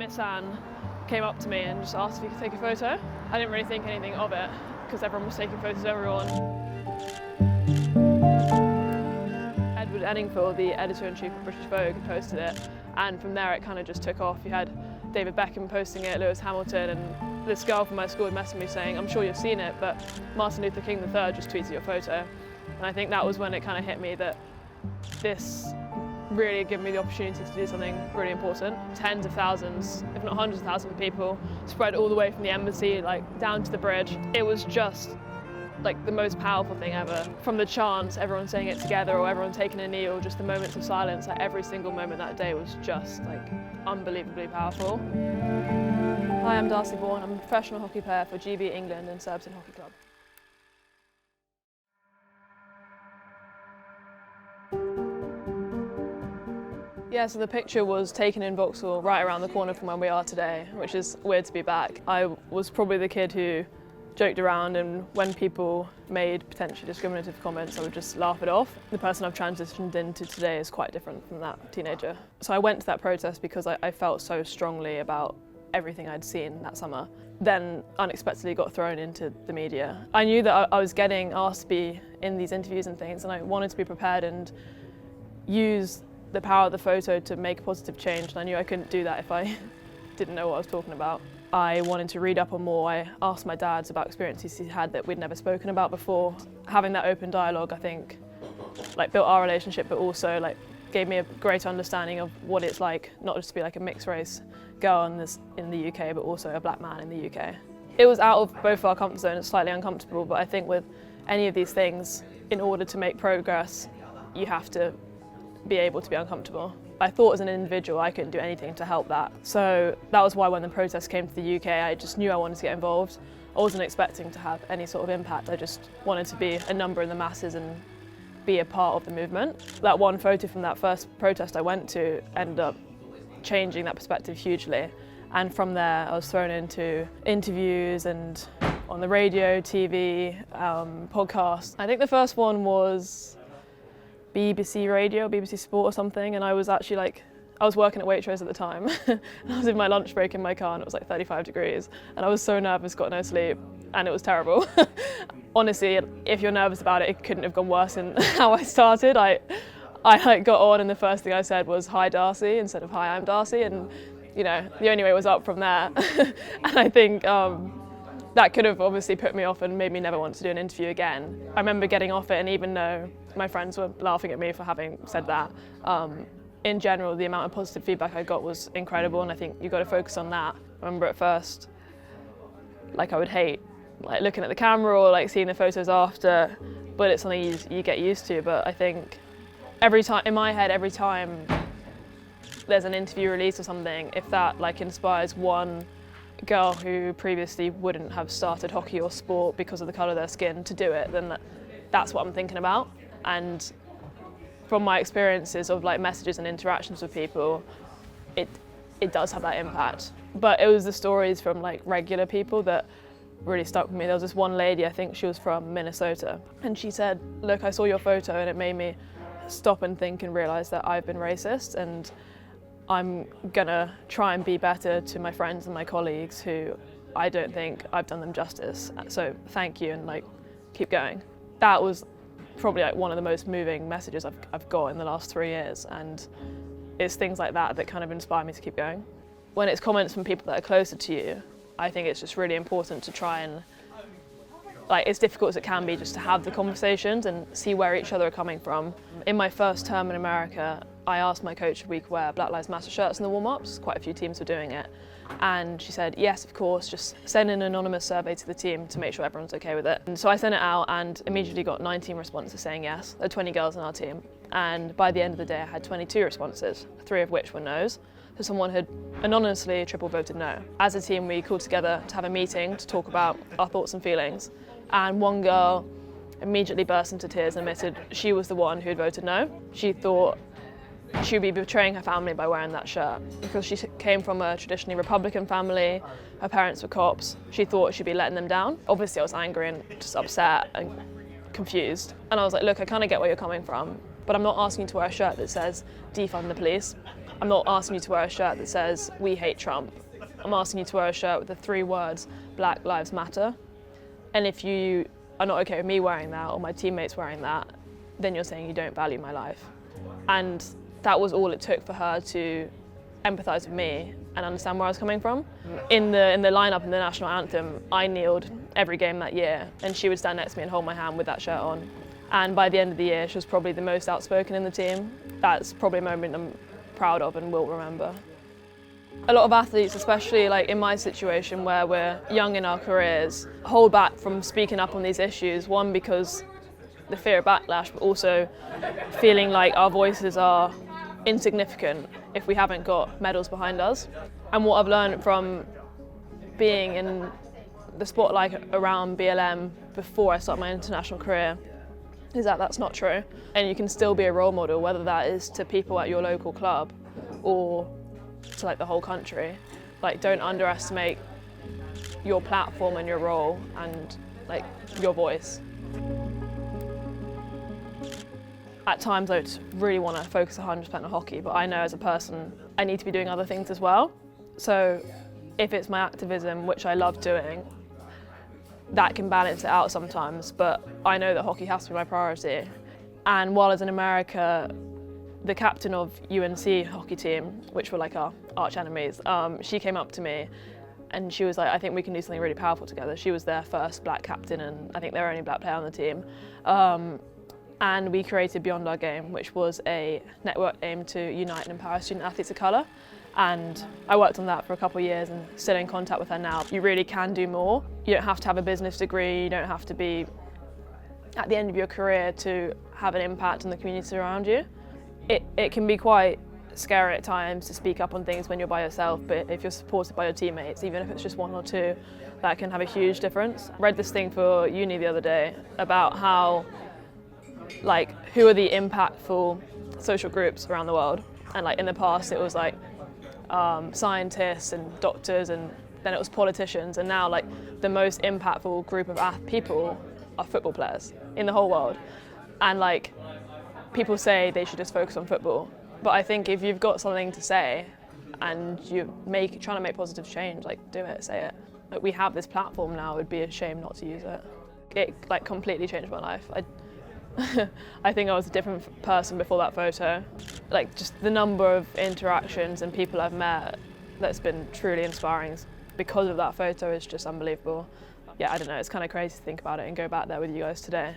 Miss Anne came up to me and just asked if he could take a photo. I didn't really think anything of it because everyone was taking photos of everyone. Edward Enningfield, the editor-in-chief of British Vogue, posted it, and from there it kind of just took off. You had David Beckham posting it, Lewis Hamilton, and this girl from my school had messaged me saying, "I'm sure you've seen it, but Martin Luther King III just tweeted your photo." And I think that was when it kind of hit me that this really gave me the opportunity to do something really important. Tens of thousands, if not hundreds of thousands of people spread all the way from the embassy down to the bridge. It was just the most powerful thing ever. From the chants, everyone saying it together, or everyone taking a knee, or just the moments of silence, every single moment that day was just unbelievably powerful. Hi, I'm Darcy Bourne. I'm a professional hockey player for GB England and Surbiton Hockey Club. Yeah, so the picture was taken in Vauxhall, right around the corner from where we are today, which is weird to be back. I was probably the kid who joked around, and when people made potentially discriminative comments, I would just laugh it off. The person I've transitioned into today is quite different from that teenager. So I went to that protest because I felt so strongly about everything I'd seen that summer. Then unexpectedly got thrown into the media. I knew that I was getting asked to be in these interviews and things, and I wanted to be prepared and use the power of the photo to make a positive change, and I knew I couldn't do that if I didn't know what I was talking about. I wanted to read up on more. I asked my dad about experiences he had that we'd never spoken about before. Having that open dialogue, I think, built our relationship, but also gave me a greater understanding of what it's like not just to be a mixed race girl in the UK, but also a black man in the UK. It was out of both our comfort zone. It's slightly uncomfortable, but I think with any of these things, in order to make progress, you have to be able to be uncomfortable. I thought as an individual I couldn't do anything to help that. So that was why when the protest came to the UK, I just knew I wanted to get involved. I wasn't expecting to have any sort of impact. I just wanted to be a number in the masses and be a part of the movement. That one photo from that first protest I went to ended up changing that perspective hugely. And from there I was thrown into interviews and on the radio, TV, podcasts. I think the first one was BBC Radio, BBC Sport or something, and I was actually I was working at Waitrose at the time. I was in my lunch break in my car and it was 35 degrees and I was so nervous, got no sleep, and it was terrible. Honestly, if you're nervous about it, it couldn't have gone worse than how I started. I got on and the first thing I said was "Hi Darcy" instead of "Hi, I'm Darcy," and the only way was up from there. And I think that could have obviously put me off and made me never want to do an interview again. I remember getting off it, and even though my friends were laughing at me for having said that, in general the amount of positive feedback I got was incredible, and I think you've got to focus on that. I remember at first I would hate looking at the camera or seeing the photos after, but it's something you get used to. But I think every time in my head, every time there's an interview release or something, if that inspires one girl who previously wouldn't have started hockey or sport because of the colour of their skin to do it, then that's what I'm thinking about. And from my experiences of messages and interactions with people, it does have that impact. But it was the stories from regular people that really stuck with me. There was this one lady, I think she was from Minnesota, and she said, "Look, I saw your photo and it made me stop and think and realise that I've been racist, and I'm gonna try and be better to my friends and my colleagues who I don't think I've done them justice. So thank you, and keep going." That was probably one of the most moving messages I've got in the last 3 years, and it's things like that that kind of inspire me to keep going. When it's comments from people that are closer to you, I think it's just really important to try and, as difficult as it can be, just to have the conversations and see where each other are coming from. In my first term in America, I asked my coach if we could wear Black Lives Matter shirts in the warm-ups. Quite a few teams were doing it. And she said, yes, of course, just send an anonymous survey to the team to make sure everyone's okay with it. And so I sent it out and immediately got 19 responses saying yes. There are 20 girls on our team. And by the end of the day, I had 22 responses, 3 of which were no's. So someone had anonymously triple voted no. As a team, we called together to have a meeting to talk about our thoughts and feelings. And one girl immediately burst into tears and admitted she was the one who had voted no. She thought she would be betraying her family by wearing that shirt because she came from a traditionally Republican family, her parents were cops, she thought she'd be letting them down. Obviously I was angry and just upset and confused, and I was like, look, I kind of get where you're coming from. But I'm not asking you to wear a shirt that says defund the police. I'm not asking you to wear a shirt that says we hate Trump. I'm asking you to wear a shirt with the 3 words Black Lives Matter. And if you are not okay with me wearing that or my teammates wearing that, then you're saying you don't value my life. And that was all it took for her to empathise with me and understand where I was coming from. In the lineup in the national anthem, I kneeled every game that year, and she would stand next to me and hold my hand with that shirt on. And by the end of the year, she was probably the most outspoken in the team. That's probably a moment I'm proud of and will remember. A lot of athletes, especially like in my situation where we're young in our careers, hold back from speaking up on these issues. One, because the fear of backlash, but also feeling like our voices are insignificant if we haven't got medals behind us. And what I've learned from being in the spotlight around BLM before I start my international career is that that's not true. And you can still be a role model, whether that is to people at your local club or to like the whole country. Like, don't underestimate your platform and your role and like your voice. At times I would really want to focus 100% on hockey, but I know as a person I need to be doing other things as well. So if it's my activism, which I love doing, that can balance it out sometimes, but I know that hockey has to be my priority. And while I was in America, the captain of UNC hockey team, which were like our arch enemies, she came up to me and she was like, I think we can do something really powerful together. She was their first black captain and I think their only black player on the team. And we created Beyond Our Game, which was a network aimed to unite and empower student athletes of colour. And I worked on that for a couple of years and still in contact with her now. You really can do more. You don't have to have a business degree, you don't have to be at the end of your career to have an impact on the community around you. It can be quite scary at times to speak up on things when you're by yourself, but if you're supported by your teammates, even if it's just 1 or 2, that can have a huge difference. I read this thing for uni the other day about how, like, who are the impactful social groups around the world, and like in the past it was like scientists and doctors, and then it was politicians, and now like the most impactful group of people are football players in the whole world. And like, people say they should just focus on football, but I think if you've got something to say and you're trying to make positive change, like, do it, say it. Like, we have this platform now, it would be a shame not to use it. It like completely changed my life. I think I was a different person before that photo. Like, just the number of interactions and people I've met that's been truly inspiring because of that photo is just unbelievable. Yeah, I don't know, it's kind of crazy to think about it and go back there with you guys today.